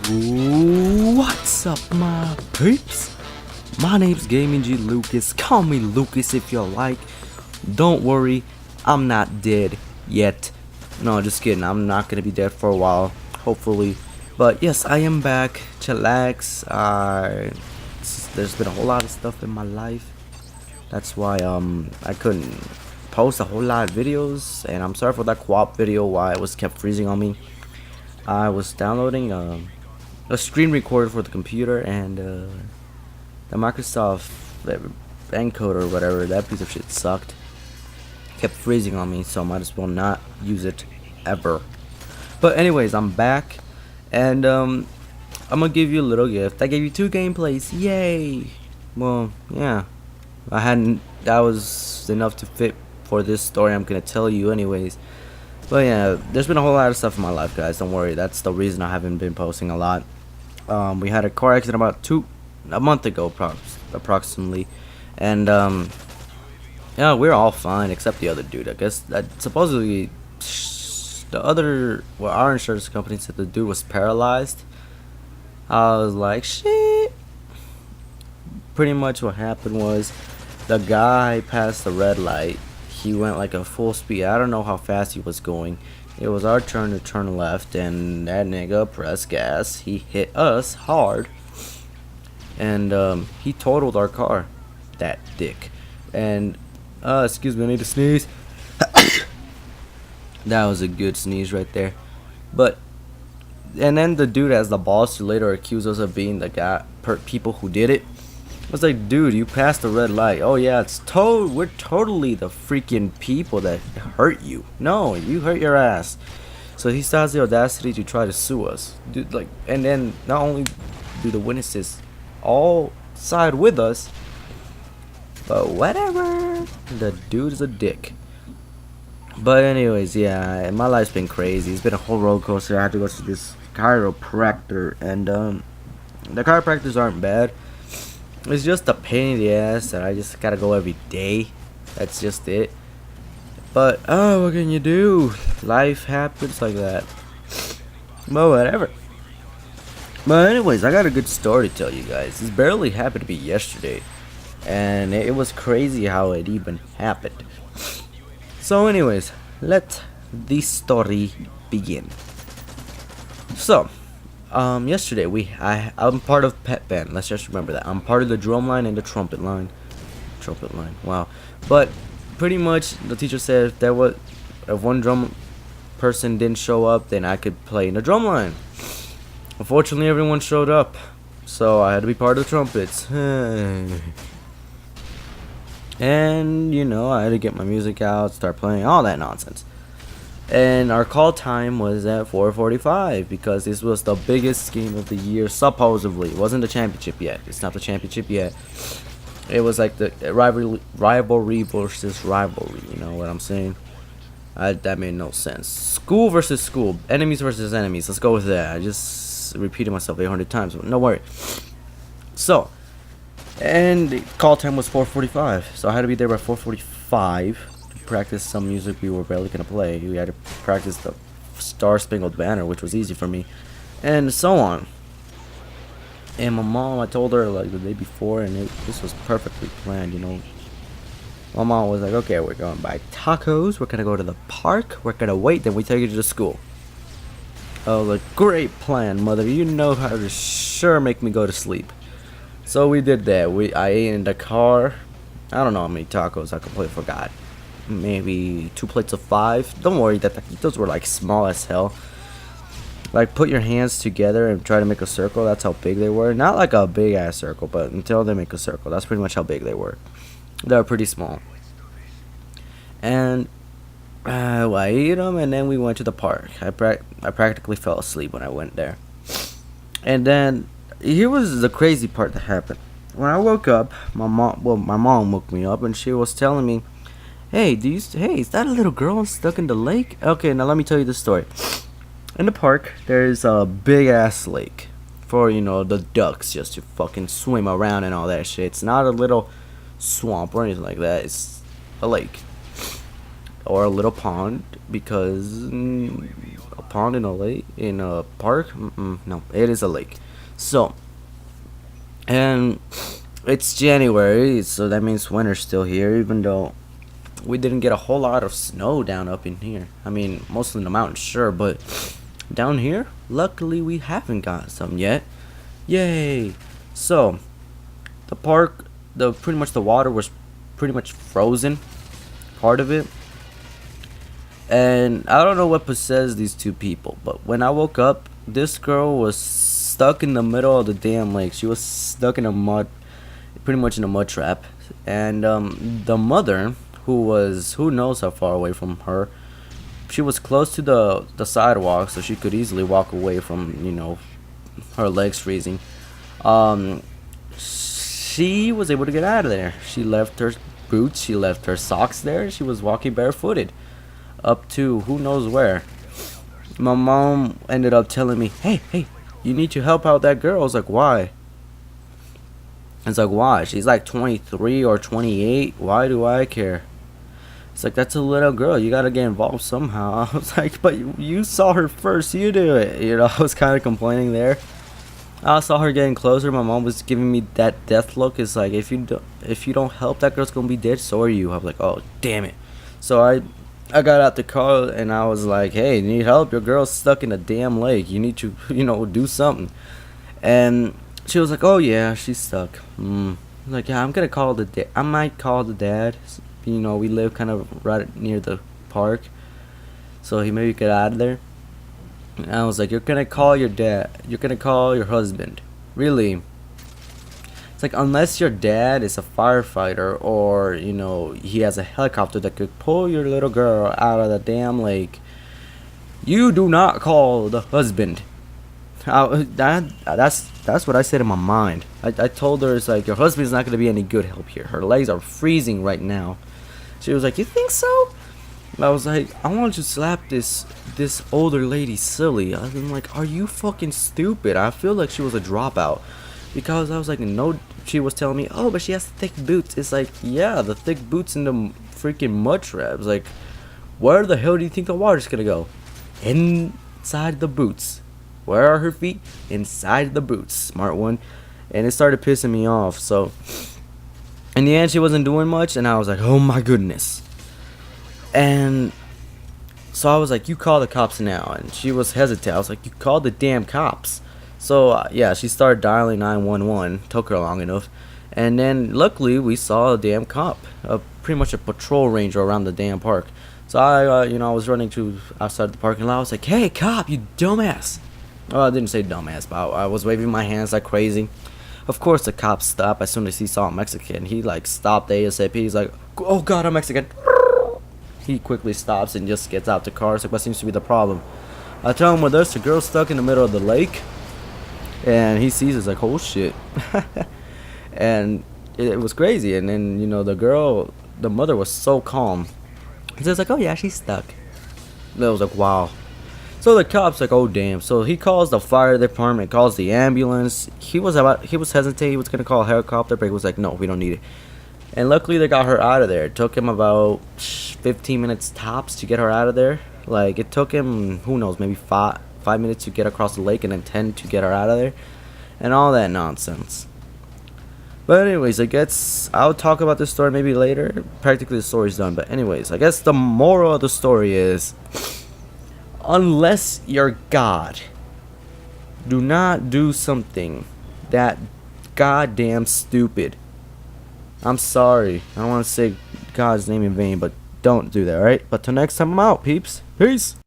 What's up, my peeps? My name's GamingGLucas. Call me Lucas if you like. Don't worry, I'm not dead yet. No, just kidding. I'm not gonna be dead for a while, hopefully. But yes, I am back. Chillax. There's been a whole lot of stuff in my life. That's why I couldn't post a whole lot of videos, and I'm sorry for that co-op video why it was kept freezing on me. I was downloading a screen recorder for the computer, and the Microsoft encoder or whatever, that piece of shit sucked. Kept freezing on me, so I might as well not use it ever. But anyways, I'm back, and I'm gonna give you a little gift. I gave you 2 gameplays, yay! Well, yeah, that was enough to fit for this story I'm gonna tell you anyways. But yeah, there's been a whole lot of stuff in my life, guys. Don't worry, that's the reason I haven't been posting a lot. We had a car accident about a month ago, approximately, and yeah, we're all fine except the other dude. I guess that supposedly our insurance company said the dude was paralyzed. I was like, shit. Pretty much what happened was the guy passed the red light. He went like a full speed. I don't know how fast he was going. It was our turn to turn left, and that nigga pressed gas. He hit us hard, and he totaled our car. That dick. And excuse me, I need to sneeze. That was a good sneeze right there. And then the dude has the balls to later accuse us of being the people who did it. I was like, dude, you passed the red light. Oh yeah, we're totally the freaking people that hurt you. No, you hurt your ass. So he still has the audacity to try to sue us, dude. Like, and then not only do the witnesses all side with us, but whatever. The dude is a dick. But anyways, yeah, my life's been crazy. It's been a whole roller coaster. I had to go to this chiropractor, and the chiropractors aren't bad. It's just a pain in the ass that I just gotta go every day. That's just it. But what can you do? Life happens like that. But whatever. But anyways, I got a good story to tell you guys. This barely happened to be yesterday, and it was crazy how it even happened. So anyways, let the story begin. So yesterday I'm part of pet band. Let's just remember that I'm part of the drum line and the trumpet line. Wow. But pretty much the teacher said if one drum person didn't show up, then I could play in the drum line. Unfortunately, everyone showed up, so I had to be part of the trumpets. And you know, I had to get my music out, start playing, all that nonsense. And our call time was at 4:45 because this was the biggest game of the year, supposedly. It wasn't the championship yet. It's not the championship yet. It was like the rivalry versus rivalry. You know what I'm saying? That made no sense. School versus school. Enemies versus enemies. Let's go with that. I just repeated myself 800 times, but no worry. So, and the call time was 4:45. So I had to be there by 4:45. Practice some music we were barely gonna play. We had to practice the Star Spangled Banner, which was easy for me, and so on. And my mom, I told her like the day before, and this was perfectly planned, you know. My mom was like, okay, we're going to buy tacos, we're gonna go to the park, we're gonna wait, then we take you to the school. I was like, great plan, mother, you know how to sure make me go to sleep. So we did that. I ate in the car. I don't know how many tacos, I completely forgot. Maybe 2 plates of 5. Don't worry, that those were like small as hell. Like, put your hands together and try to make a circle. That's how big they were. Not like a big ass circle, but until they make a circle, that's pretty much how big they were. They were pretty small. And I ate them, and then we went to the park. I practically fell asleep when I went there. And then here was the crazy part that happened. When I woke up, my mom woke me up, and she was telling me, hey, is that a little girl stuck in the lake? Okay, now let me tell you the story. In the park, there's a big ass lake for, you know, the ducks just to fucking swim around and all that shit. It's not a little swamp or anything like that. It's a lake. or a little pond, because a pond in a lake, in a park, no, it is a lake. So, and it's January, so that means winter's still here, even though we didn't get a whole lot of snow down up in here. I mean, mostly in the mountains, sure, but down here, luckily we haven't got some yet. Yay! So, the park, the pretty much the water was pretty much frozen, part of it. And I don't know what possessed these two people, but when I woke up, this girl was stuck in the middle of the damn lake. She was stuck in a mud, pretty much in a mud trap. And the mother, who knows how far away from her, she was close to the sidewalk, so she could easily walk away from, her legs freezing. She was able to get out of there. She left her boots, she left her socks there. She was walking barefooted up to who knows where. My mom ended up telling me, hey, you need to help out that girl. I was like, why? It's like, why? She's like 23 or 28. Why do I care? It's like, that's a little girl. You gotta get involved somehow. I was like, but you saw her first. You do it. I was kind of complaining there. I saw her getting closer. My mom was giving me that death look. It's like, if you don't help, that girl's gonna be dead. So are you. I was like, oh, damn it. So I got out the car and I was like, hey, you need help? Your girl's stuck in a damn lake. You need to, do something. And she was like, oh yeah, she's stuck. I'm like, yeah, I'm gonna call the dad. I might call the dad. We live kind of right near the park, so he maybe get out of there. And I was like, you're gonna call your dad. You're gonna call your husband. Really? It's like, unless your dad is a firefighter or, he has a helicopter that could pull your little girl out of the damn lake, you do not call the husband. That's what I said in my mind. I told her, it's like, your husband's not going to be any good help here. Her legs are freezing right now. She was like, you think so? I was like, I want to slap this older lady silly. I'm like, are you fucking stupid? I feel like she was a dropout. Because I was like, no, she was telling me, oh, but she has thick boots. It's like, yeah, the thick boots in the freaking mud traps. Like, where the hell do you think the water's gonna go? Inside the boots. Where are her feet? Inside the boots. Smart one. And it started pissing me off. So, in the end, she wasn't doing much. And I was like, oh my goodness. And so I was like, you call the cops now. And she was hesitant. I was like, you call the damn cops. So, yeah, she started dialing 911. Took her long enough. And then, luckily, we saw a damn cop. Pretty much a patrol ranger around the damn park. So, I was running to outside the parking lot. I was like, hey, cop, you dumbass. Oh, I didn't say dumbass, but I was waving my hands like crazy. Of course, the cop stopped as soon as he saw a Mexican. He, stopped ASAP. He's like, oh, God, I'm Mexican. He quickly stops and just gets out the car. It's like, what seems to be the problem? I tell him, well, there's a girl stuck in the middle of the lake. And he sees it's like, oh shit. And it was crazy. And then, the mother was so calm. And so it's like, oh yeah, she's stuck. And I was like, wow. So the cop's like, oh damn. So he calls the fire department, calls the ambulance. He was hesitant. He was gonna call a helicopter, but he was like, no, we don't need it. And luckily they got her out of there. It took him about 15 minutes tops to get her out of there. Like, it took him, who knows, maybe 5 minutes to get across the lake, and then 10 to get her out of there, and all that nonsense. But anyways, I guess I'll talk about this story maybe later. Practically the story's done, but anyways, I guess the moral of the story is, unless you're God, do not do something that goddamn stupid. I'm sorry, I don't want to say God's name in vain, but don't do that, alright? But till next time, I'm out, peeps. Peace.